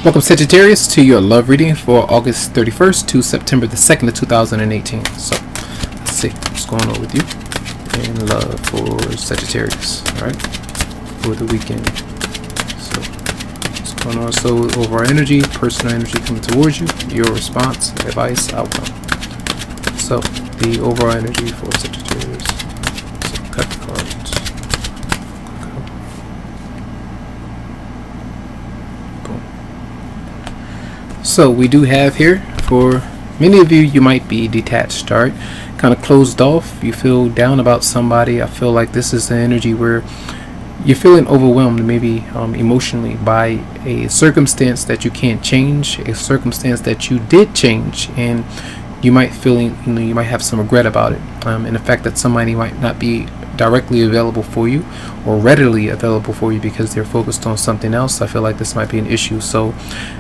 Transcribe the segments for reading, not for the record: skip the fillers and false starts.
Welcome, Sagittarius, to your love reading for August 31st to September the 2nd of 2018. So, let's see what's going on with you in love for Sagittarius, alright, for the weekend. So, what's going on? So, overall energy, personal energy coming towards you, your response, advice, outcome. So, the overall energy for Sagittarius. So, cut the cards. So we do have here, for many of you, you might be detached, alright, kind of closed off. You feel down about somebody. I feel like this is the energy where you're feeling overwhelmed, maybe emotionally, by a circumstance that you can't change, a circumstance that you did change, and you might you might have some regret about it, and the fact that somebody might not be directly available for you or readily available for you because they're focused on something else. I feel like this might be an issue. So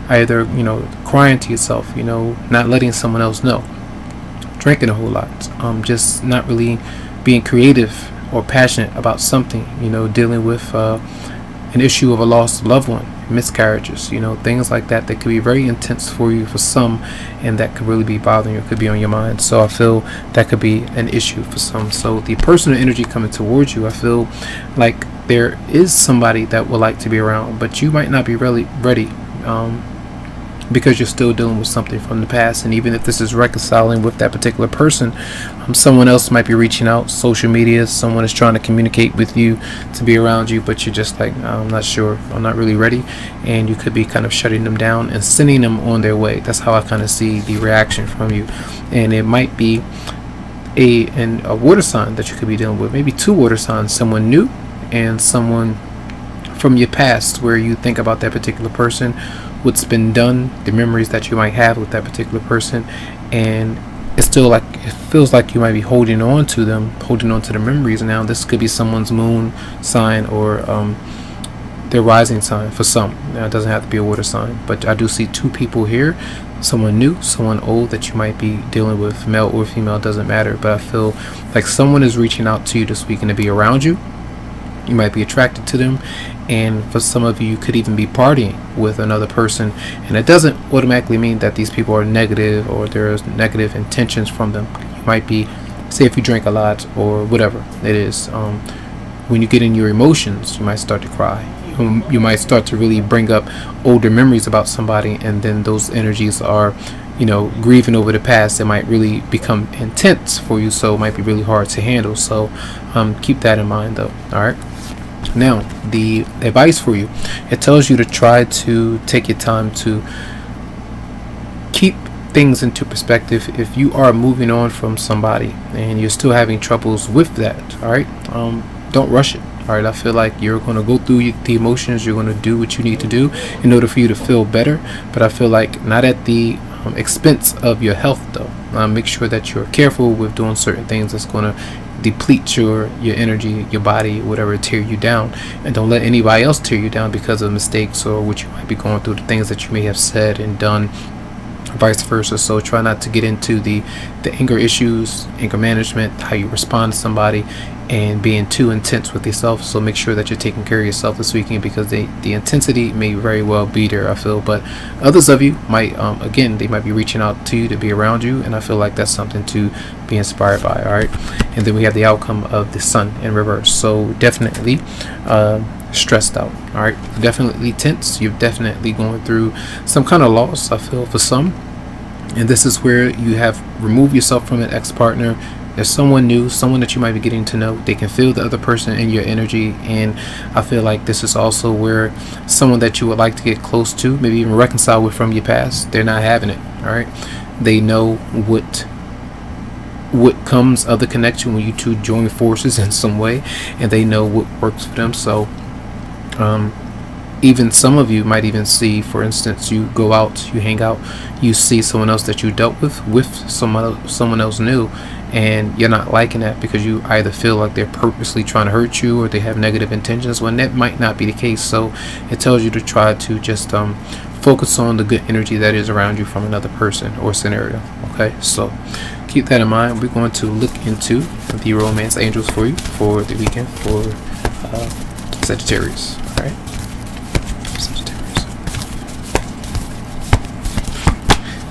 either, crying to yourself, not letting someone else know, drinking a whole lot, just not really being creative or passionate about something, dealing with an issue of a lost loved one, miscarriages, things like that could be very intense for you for some, and that could really be bothering you, could be on your mind. So I feel that could be an issue for some. So the personal energy coming towards you, I feel like there is somebody that would like to be around, but you might not be really ready, because you're still dealing with something from the past. And even if this is reconciling with that particular person, someone else might be reaching out, social media, someone is trying to communicate with you to be around you, but you're just like, I'm not sure, I'm not really ready, and you could be kind of shutting them down and sending them on their way. That's how I kind of see the reaction from you. And it might be a water sign that you could be dealing with, maybe two water signs, someone new and someone from your past, where you think about that particular person, what's been done, the memories that you might have with that particular person, and it's still like, it feels like you might be holding on to them, holding on to the memories. Now this could be someone's moon sign or their rising sign for some. Now it doesn't have to be a water sign, but I do see two people here, someone new, someone old that you might be dealing with, male or female, doesn't matter. But I feel like someone is reaching out to you this weekend to be around you. You might be attracted to them, and for some of you, you could even be partying with another person, and it doesn't automatically mean that these people are negative or there's negative intentions from them. You might be, say if you drink a lot or whatever it is, when you get in your emotions, you might start to cry. You might start to really bring up older memories about somebody, and then those energies are, grieving over the past. It might really become intense for you, so it might be really hard to handle. So keep that in mind though. All right. Now the advice for you, it tells you to try to take your time to keep things into perspective. If you are moving on from somebody and you're still having troubles with that, all right, don't rush it. All right, I feel like you're going to go through the emotions, you're going to do what you need to do in order for you to feel better, but I feel like not at the expense of your health though. Make sure that you're careful with doing certain things that's going to deplete your energy, your body, whatever, tear you down, and don't let anybody else tear you down because of mistakes or what you might be going through, the things that you may have said and done, vice versa. So try not to get into the anger issues, anger management, how you respond to somebody, and being too intense with yourself. So make sure that you're taking care of yourself this weekend, because the intensity may very well be there, I feel. But others of you might, again, they might be reaching out to you to be around you, and I feel like that's something to be inspired by. All right, and then we have the outcome of the sun in reverse. So definitely stressed out. All right, definitely tense. You're definitely going through some kind of loss, I feel, for some, and this is where you have removed yourself from an ex-partner. There's someone new, someone that you might be getting to know. They can feel the other person in your energy, and I feel like this is also where someone that you would like to get close to, maybe even reconcile with from your past, they're not having it. All right, they know what comes of the connection when you two join forces in some way, and they know what works for them. So even some of you might even see, for instance, you go out, you hang out, you see someone else that you dealt with someone else new, and you're not liking that because you either feel like they're purposely trying to hurt you or they have negative intentions, when that might not be the case. So it tells you to try to just focus on the good energy that is around you from another person or scenario. Okay, so keep that in mind. We're going to look into the romance angels for you for the weekend for Sagittarius. All right, Sagittarius.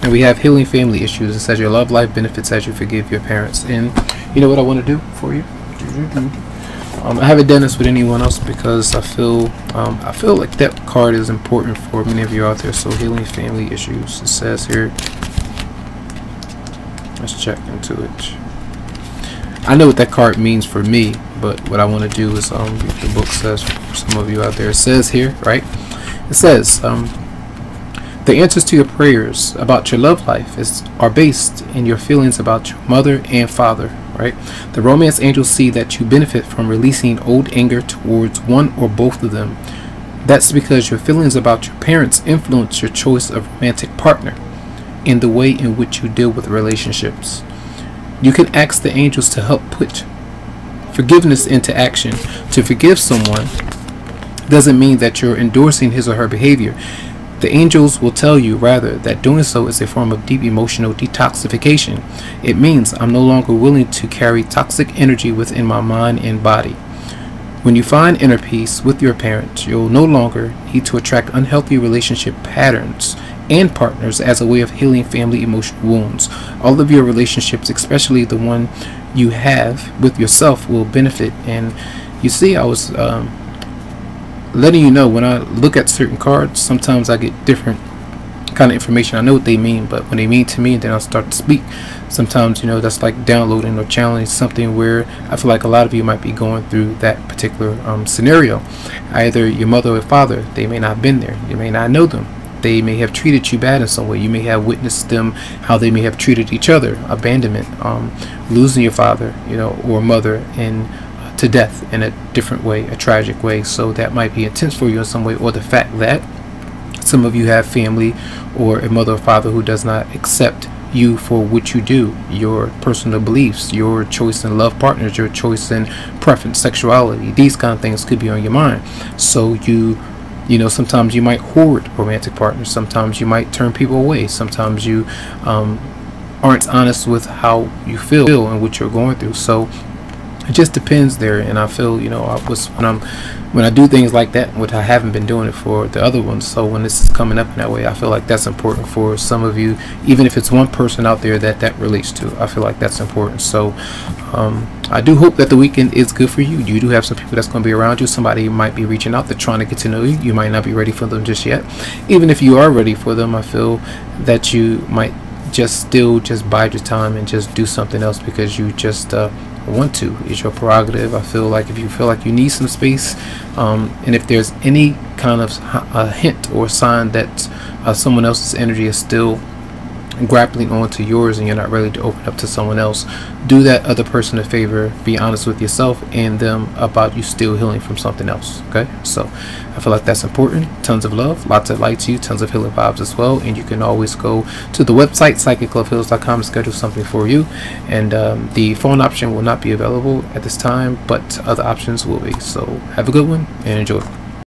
And we have healing family issues. It says your love life benefits as you forgive your parents. And you know what I want to do for you? I haven't done this with anyone else because I feel like that card is important for many of you out there. So healing family issues. It says here. Let's check into it. I know what that card means for me, but what I want to do is the book says for some of you out there. It says here, right? It says the answers to your prayers about your love life are based in your feelings about your mother and father, right? The romance angels see that you benefit from releasing old anger towards one or both of them. That's because your feelings about your parents influence your choice of romantic partner and the way in which you deal with relationships. You can ask the angels to help put forgiveness into action. To forgive someone doesn't mean that you're endorsing his or her behavior. The angels will tell you, rather, that doing so is a form of deep emotional detoxification. It means I'm no longer willing to carry toxic energy within my mind and body. When you find inner peace with your parents, you'll no longer need to attract unhealthy relationship patterns and partners as a way of healing family emotional wounds. All of your relationships, especially the one you have with yourself, will benefit. And you see, I was letting you know, when I look at certain cards, sometimes I get different kind of information. I know what they mean, but when they mean to me and then I start to speak, sometimes, you know, that's like downloading or channeling something where I feel like a lot of you might be going through that particular scenario. Either your mother or father, they may not have been there, you may not know them, they may have treated you bad in some way, you may have witnessed them, how they may have treated each other, abandonment, losing your father, you know, or mother, and to death in a different way, a tragic way. So that might be intense for you in some way, or the fact that some of you have family or a mother or father who does not accept you for what you do, your personal beliefs, your choice in love partners, your choice in preference, sexuality. These kind of things could be on your mind. So you know, sometimes you might hoard romantic partners, sometimes you might turn people away, sometimes you aren't honest with how you feel and what you're going through. So it just depends there. And I feel, you know, when I do things like that, which I haven't been doing it for the other ones, so when this is coming up in that way, I feel like that's important for some of you, even if it's one person out there that relates to. I feel like that's important. So I do hope that the weekend is good for you. You do have some people that's going to be around you. Somebody might be reaching out, they're trying to get to know you. You might not be ready for them just yet. Even if you are ready for them, I feel that you might just bide your time and just do something else because you just want to. It's your prerogative. I feel like if you feel like you need some space, and if there's any kind of a hint or sign that someone else's energy is still grappling onto yours and you're not ready to open up to someone else, do that other person a favor. Be honest with yourself and them about you still healing from something else. Okay, so I feel like that's important. Tons of love, lots of light to you, tons of healing vibes as well. And you can always go to the website psychicloveheals.com and schedule something for you. And the phone option will not be available at this time, but other options will be. So have a good one and enjoy.